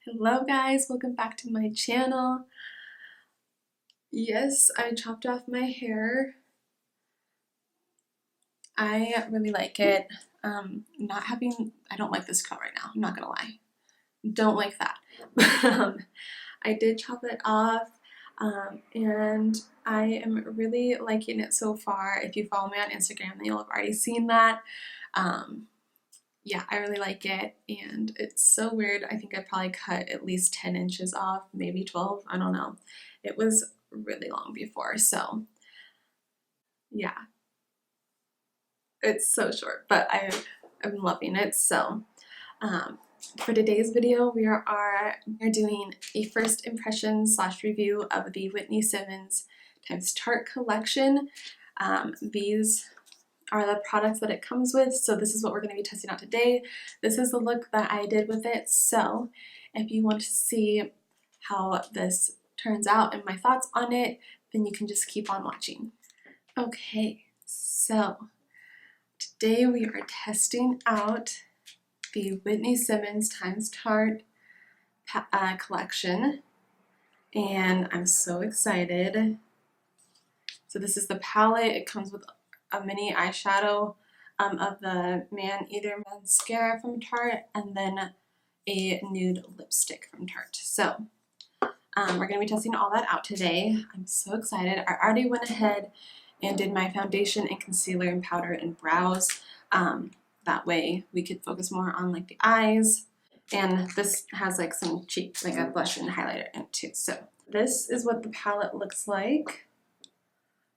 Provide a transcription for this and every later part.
Hello guys, welcome back to my channel. Yes, I chopped off my hair. I really like it. I don't like this cut right now, I'm not gonna lie. Don't like that. But I did chop it off and I am really liking it so far. If you follow me on Instagram, then you'll have already seen that. Yeah, I really like it, and it's so weird. I think I probably cut at least 10 inches off, maybe 12, I don't know. It was really long before, so yeah, it's so short, but I'm loving it. So for today's video, we're doing a first impression / review of the Whitney Simmons X Tarte collection. These are the products that it comes with, so this is what we're going to be testing out today. This is the look that I did with it, so if you want to see how this turns out and my thoughts on it, then you can just keep on watching. Okay, so today we are testing out the Whitney Simmons X Tarte collection, and I'm so excited. So this is the palette. It comes with a mini eyeshadow of the Maneater mascara from Tarte, and then a nude lipstick from Tarte. So we're going to be testing all that out today. I'm so excited. I already went ahead and did my foundation and concealer and powder and brows. That way we could focus more on like the eyes. And this has like some cheeks, like a blush and highlighter in it too. So this is what the palette looks like.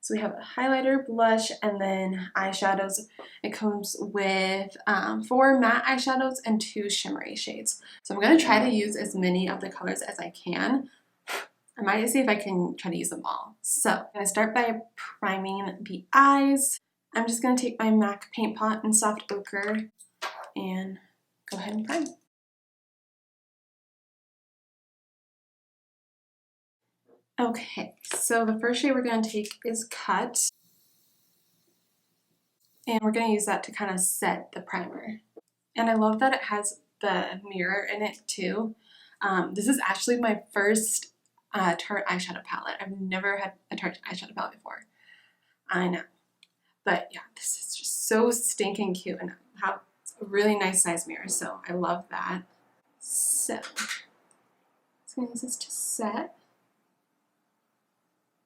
So we have a highlighter, blush, and then eyeshadows. It comes with 4 matte eyeshadows and 2 shimmery shades. So I'm going to try to use as many of the colors as I can. I might see if I can try to use them all. So I'm going to start by priming the eyes. I'm just going to take my MAC paint pot in soft ochre and go ahead and prime. Okay, so the first shade we're going to take is Cut. And we're going to use that to kind of set the primer. And I love that it has the mirror in it too. This is actually my first Tarte eyeshadow palette. I've never had a Tarte eyeshadow palette before. I know. But yeah, this is just so stinking cute and have a really nice size mirror, so I love that. So, I'm going to use this to set.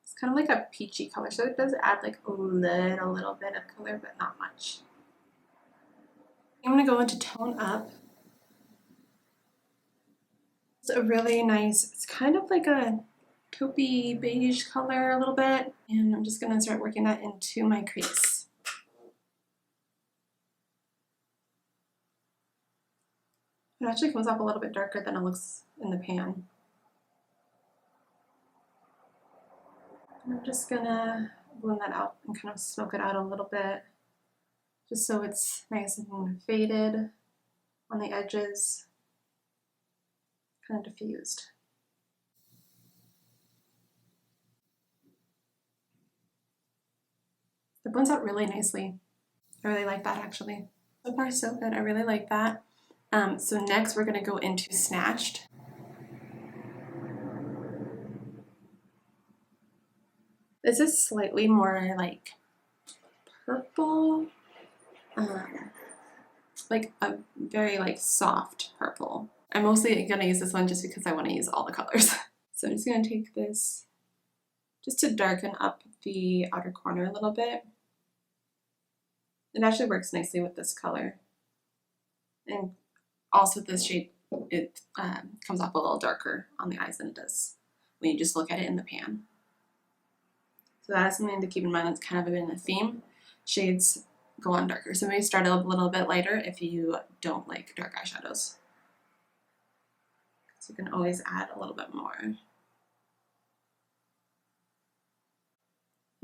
It's kind of like a peachy color, so it does add like a little bit of color, but not much. I'm going to go into Tone Up. It's a really nice, it's kind of like a taupey beige color a little bit, and I'm just going to start working that into my crease. It actually comes up a little bit darker than it looks in the pan. And I'm just going to blend that out and kind of smoke it out a little bit, just so it's nice and faded on the edges, kind of diffused. It blends out really nicely. I really like that actually. So far so good, I really like that. So next we're going to go into Snatched. This is slightly more like purple, like a very like soft purple. I'm mostly going to use this one just because I want to use all the colors. So I'm just going to take this just to darken up the outer corner a little bit. It actually works nicely with this color. And also this shade, it comes off a little darker on the eyes than it does when you just look at it in the pan. So that is something to keep in mind. That's kind of been a theme. Shades go on darker. So maybe start a little bit lighter if you don't like dark eyeshadows. So you can always add a little bit more.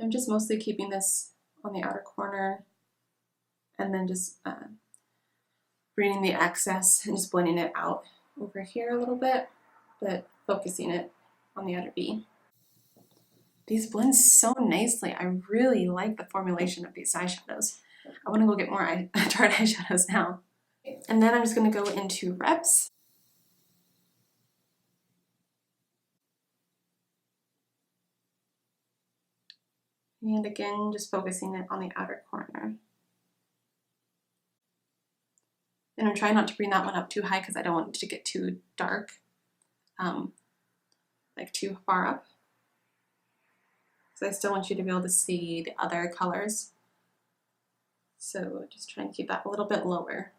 I'm just mostly keeping this on the outer corner and then just bringing the excess and just blending it out over here a little bit, but focusing it on the outer V. These blend so nicely. I really like the formulation of these eyeshadows. I want to go get more Tarte eyeshadows now. And then I'm just going to go into Reps. And again, just focusing it on the outer corner. And I'm trying not to bring that one up too high because I don't want it to get too dark, like too far up. So I still want you to be able to see the other colors. So just try and keep that a little bit lower.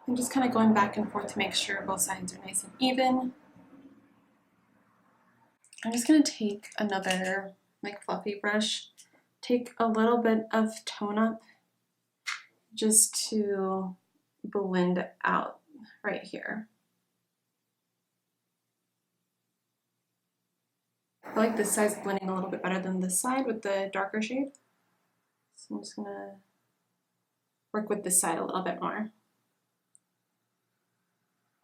I'm just kind of going back and forth to make sure both sides are nice and even. I'm just going to take another like fluffy brush, take a little bit of tone up just to blend out right here. I like this side's blending a little bit better than this side with the darker shade. So I'm just going to work with this side a little bit more.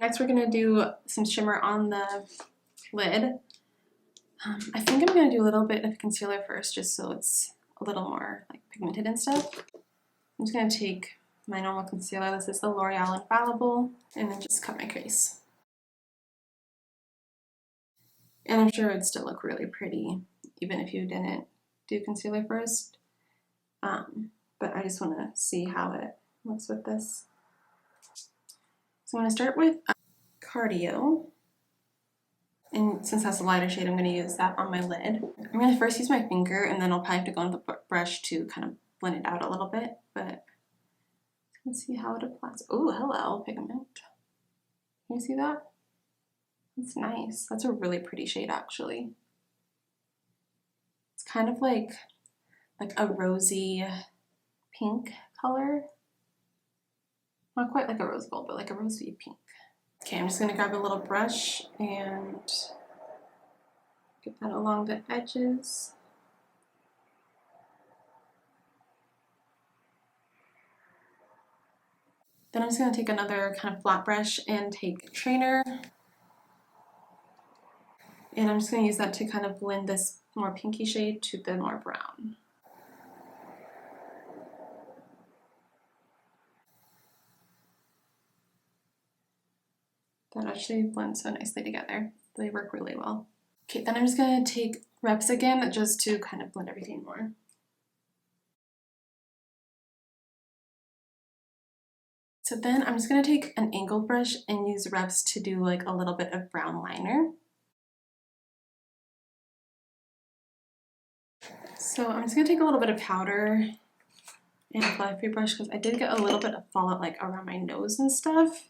Next we're going to do some shimmer on the lid. I think I'm going to do a little bit of concealer first just so it's a little more like pigmented and stuff. I'm just going to take my normal concealer, this is the L'Oreal Infallible, and then just cut my crease. And I'm sure it would still look really pretty even if you didn't do concealer first. But I just want to see how it looks with this. So I'm going to start with Cardio. And since that's a lighter shade, I'm going to use that on my lid. I'm going to first use my finger and then I'll probably have to go on the brush to kind of blend it out a little bit. But let's see how it applies. Oh, hello, pigment. Can you see that? It's nice. That's a really pretty shade actually. It's kind of like a rosy pink color. Not quite like a rose gold, but like a rosy pink. Okay, I'm just going to grab a little brush and get that along the edges. Then I'm just going to take another kind of flat brush and take trainer. And I'm just going to use that to kind of blend this more pinky shade to the more brown. That actually blends so nicely together. They work really well. Okay, then I'm just going to take reps again just to kind of blend everything more. So then I'm just going to take an angled brush and use reps to do like a little bit of brown liner. So I'm just going to take a little bit of powder and a fluffy brush because I did get a little bit of fallout like around my nose and stuff.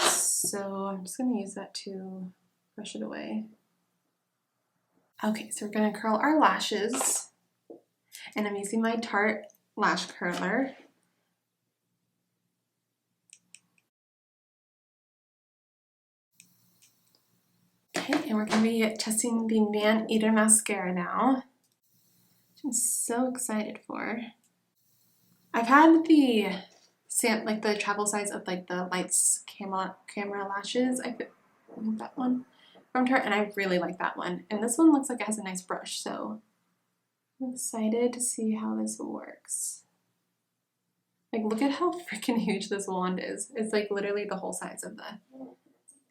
So I'm just going to use that to brush it away. Okay, so we're going to curl our lashes. And I'm using my Tarte lash curler. Okay, and we're going to be testing the Maneater mascara now, which I'm so excited for. I've had the travel size of like the Lights camera lashes. I think that one from Tarte, and I really like that one. And this one looks like it has a nice brush, so I'm excited to see how this works. Like, look at how freaking huge this wand is. It's like literally the whole size of the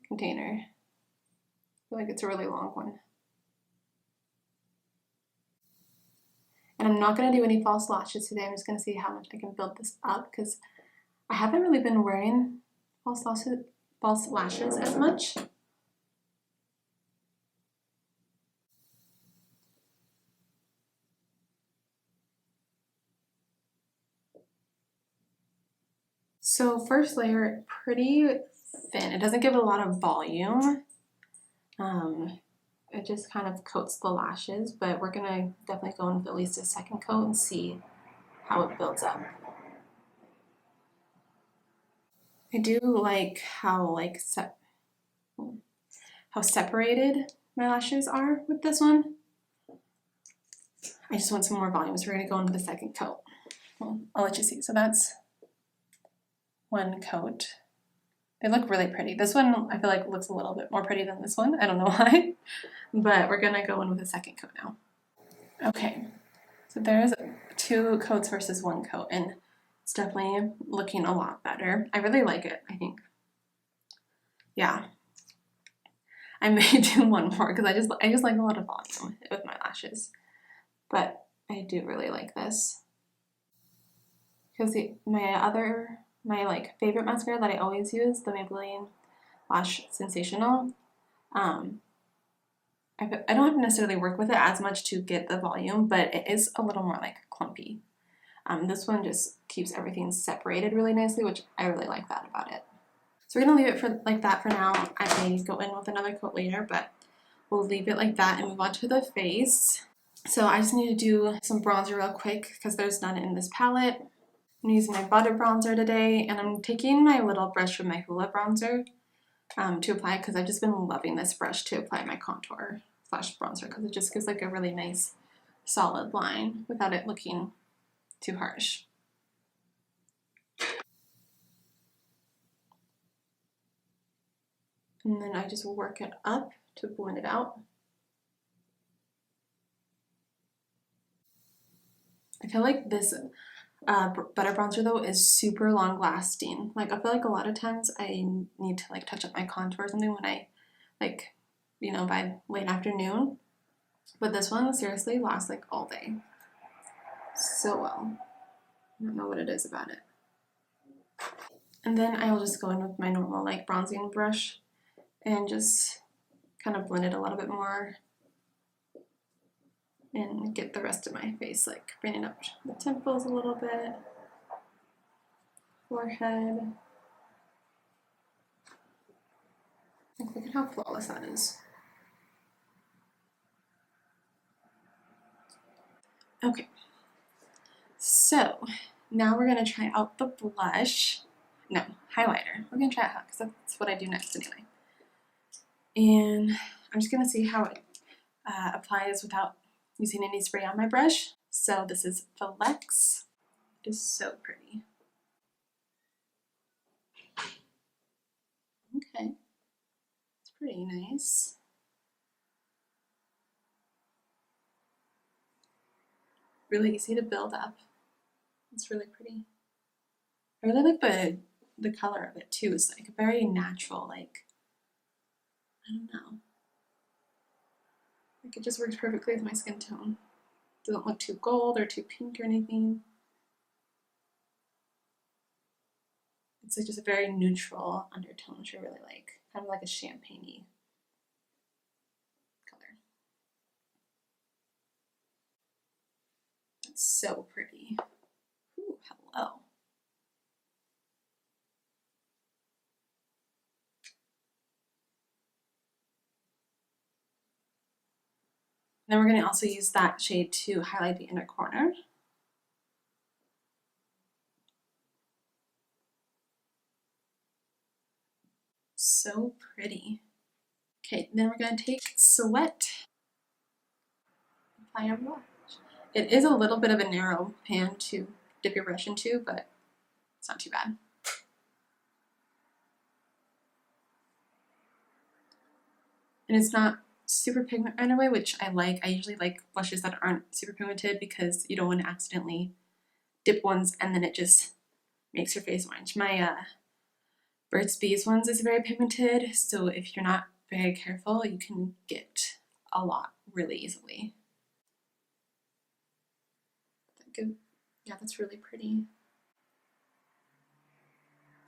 container. I feel like it's a really long one. And I'm not going to do any false lashes today. I'm just going to see how much I can build this up because I haven't really been wearing false lashes as much. So first layer, pretty thin. It doesn't give a lot of volume. It just kind of coats the lashes, but we're gonna definitely go in with at least a second coat and see how it builds up. I do like how separated my lashes are with this one. I just want some more volume, so we're gonna go into the second coat. Well, I'll let you see. So that's one coat. They look really pretty. This one I feel like looks a little bit more pretty than this one. I don't know why. But we're gonna go in with a second coat now. Okay, so there's 2 coats versus 1 coat, and it's definitely looking a lot better. I really like it, I think. Yeah. I may do one more because I just like a lot of volume with my lashes. But I do really like this. Because my like favorite mascara that I always use, the Maybelline Lash Sensational, I don't have to necessarily work with it as much to get the volume, but it is a little more like clumpy. This one just keeps everything separated really nicely, which I really like that about it. So we're gonna leave it for like that for now. I may go in with another coat later, but we'll leave it like that and move on to the face. So I just need to do some bronzer real quick because there's none in this palette. I'm using my butter bronzer today, and I'm taking my little brush from my Hoola bronzer to apply because I've just been loving this brush to apply my contour / bronzer because it just gives like a really nice solid line without it looking too harsh. And then I just work it up to blend it out. I feel like this butter bronzer though is super long lasting. Like I feel like a lot of times I need to like touch up my contour or something when I like, you know, by late afternoon. But this one seriously lasts like all day. So well. I don't know what it is about it. And then I'll just go in with my normal like bronzing brush and just kind of blend it a little bit more and get the rest of my face, like bringing up the temples a little bit, forehead. Like, look at how flawless that is. Okay, so now we're gonna try out the blush. No, highlighter. We're gonna try it out because that's what I do next anyway. And I'm just gonna see how it applies without using any spray on my brush. So this is Flex. It is so pretty. Okay, it's pretty nice. Really easy to build up. It's really pretty. I really like the color of it too. It's like a very natural, like, I don't know. Like it just works perfectly with my skin tone. Doesn't look too gold or too pink or anything. It's like just a very neutral undertone, which I really like. Kind of like a champagne-y color. That's so pretty. Ooh, hello. Then we're going to also use that shade to highlight the inner corner. So pretty. Okay, then we're going to take Sweat. Apply our blush. It is a little bit of a narrow pan to dip your brush into, but it's not too bad. And it's not super pigment right away, which I like. I usually like blushes that aren't super pigmented because you don't want to accidentally dip ones and then it just makes your face orange. My Burt's Bees ones is very pigmented, so if you're not very careful, you can get a lot really easily. Yeah, that's really pretty.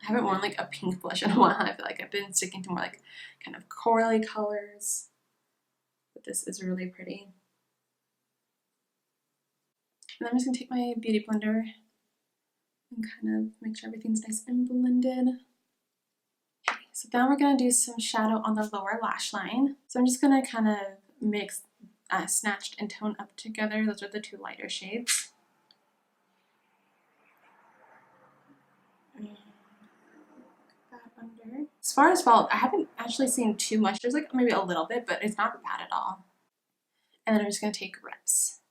I haven't worn like a pink blush in a while. I feel like I've been sticking to more like kind of corally colors. But this is really pretty. And I'm just gonna take my beauty blender and kind of make sure everything's nice and blended. Okay, so now we're gonna do some shadow on the lower lash line. So I'm just gonna kind of mix Snatched and Tone Up together. Those are the 2 lighter shades. Under. As far as fall, I haven't actually seen too much. There's like maybe a little bit, but it's not bad at all. And then I'm just going to take Reps.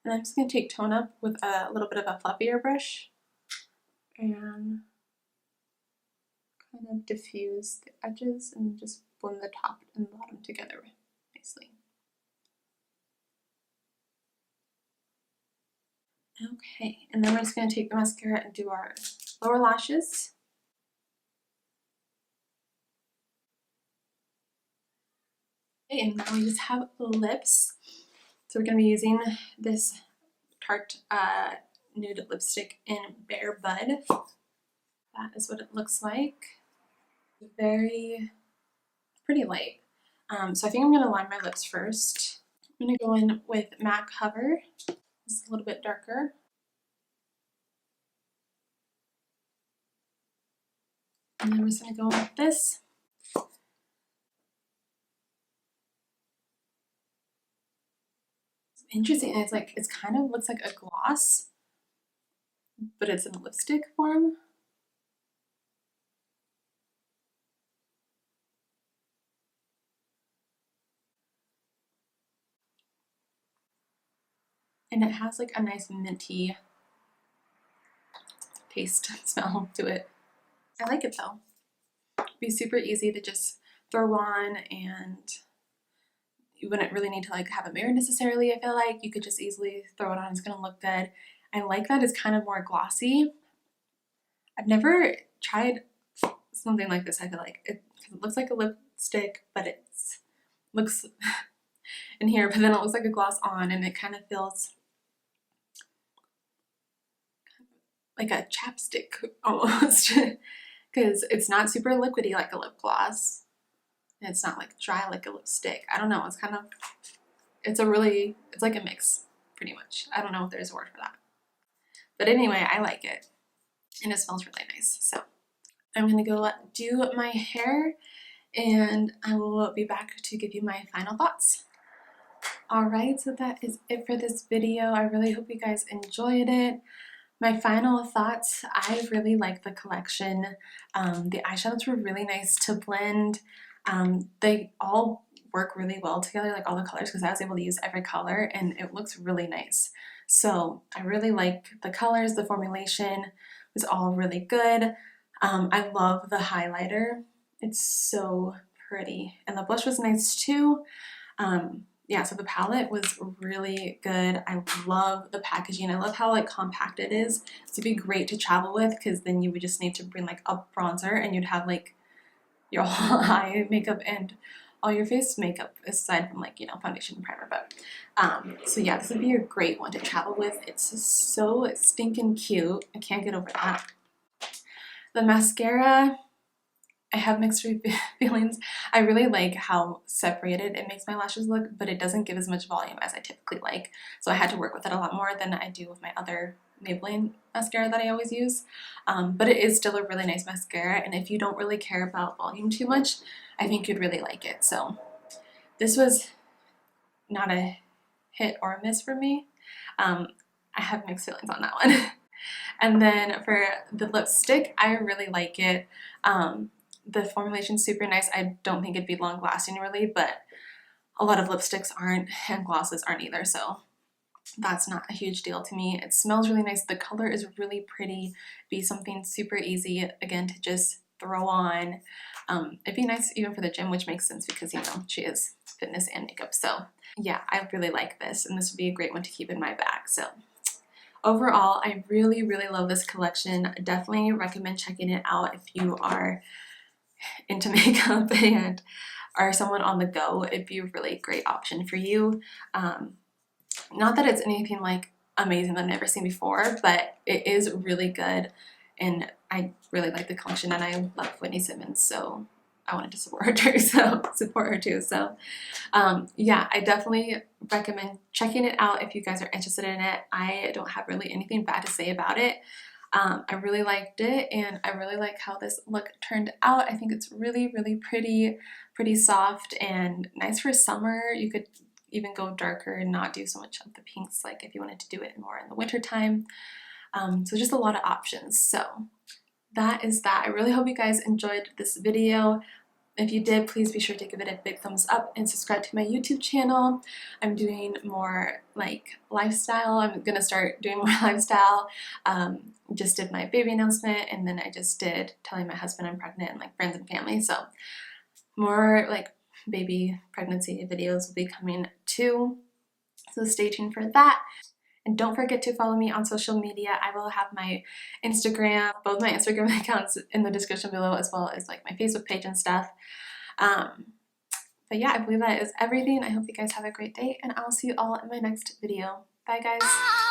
And I'm just going to take Tone Up with a little bit of a fluffier brush and kind of diffuse the edges and just blend the top and bottom together nicely. Okay, and then we're just going to take the mascara and do our lower lashes. Okay, and now we just have lips. So we're going to be using this Tarte nude lipstick in Bare Bud. That is what it looks like. Very pretty light. So I think I'm going to line my lips first. I'm going to go in with MAC Hover. It's a little bit darker. And then we're just going to go in with this. Interesting. And it's kind of looks like a gloss, but it's in a lipstick form. And it has like a nice minty taste smell to it. I like it though. It'd be super easy to just throw on, and you wouldn't really need to like have a mirror necessarily. I feel like you could just easily throw it on. It's gonna look good. I like that it's kind of more glossy. I've never tried something like this. I feel like it looks like a lipstick, but it looks in here, but then it looks like a gloss on, and it kind of feels like a chapstick almost, because it's not super liquidy like a lip gloss. And it's not like dry like a lipstick. I don't know. It's kind of, it's like a mix, pretty much. I don't know if there's a word for that. But anyway, I like it. And it smells really nice. So I'm going to go do my hair, and I will be back to give you my final thoughts. Alright, so that is it for this video. I really hope you guys enjoyed it. My final thoughts, I really like the collection. The eyeshadows were really nice to blend. They all work really well together, like all the colors, because I was able to use every color and it looks really nice. So I really like the colors. The formulation was all really good. I love the highlighter. It's so pretty. And the blush was nice too. Yeah, so the palette was really good. I love the packaging. I love how like compact it is. It'd be great to travel with, because then you would just need to bring like a bronzer and you'd have like your whole eye makeup and all your face makeup, aside from like, you know, foundation and primer. But so yeah, this would be a great one to travel with. It's so stinking cute. I can't get over that. The mascara, I have mixed feelings. I really like how separated it makes my lashes look, but it doesn't give as much volume as I typically like. So I had to work with it a lot more than I do with my other Maybelline mascara that I always use. But it is still a really nice mascara, and if you don't really care about volume too much, I think you'd really like it. So this was not a hit or a miss for me. I have mixed feelings on that one. And then for the lipstick, I really like it. The formulation's super nice. I don't think it'd be long lasting really, but a lot of lipsticks aren't, and glosses aren't either, so that's not a huge deal to me. It smells really nice. The color is really pretty. Be something super easy, again, to just throw on. It'd be nice even for the gym, which makes sense because, you know, she is fitness and makeup. So yeah, I really like this, and this would be a great one to keep in my bag. So overall, I really, really love this collection. I definitely recommend checking it out if you are into makeup and are someone on the go. It'd be a really great option for you. Not that it's anything like amazing that I've never seen before, but it is really good, and I really like the collection, and I love Whitney Simmons, so I wanted to support her too. So yeah, I definitely recommend checking it out if you guys are interested in it. I don't have really anything bad to say about it. I really liked it, and I really like how this look turned out. I think it's really, really pretty soft and nice for summer. You could even go darker and not do so much of the pinks, like if you wanted to do it more in the winter time. So just a lot of options. So that is that. I really hope you guys enjoyed this video. If you did, please be sure to give it a big thumbs up and subscribe to my YouTube channel. I'm doing more like lifestyle. I'm gonna start doing more lifestyle. Just did my baby announcement, and then I just did telling my husband I'm pregnant and like friends and family. So more like baby pregnancy videos will be coming too. So stay tuned for that. And don't forget to follow me on social media. I will have my Instagram, both my Instagram accounts in the description below, as well as like my Facebook page and stuff. But yeah, I believe that is everything. I hope you guys have a great day, and I'll see you all in my next video. Bye guys.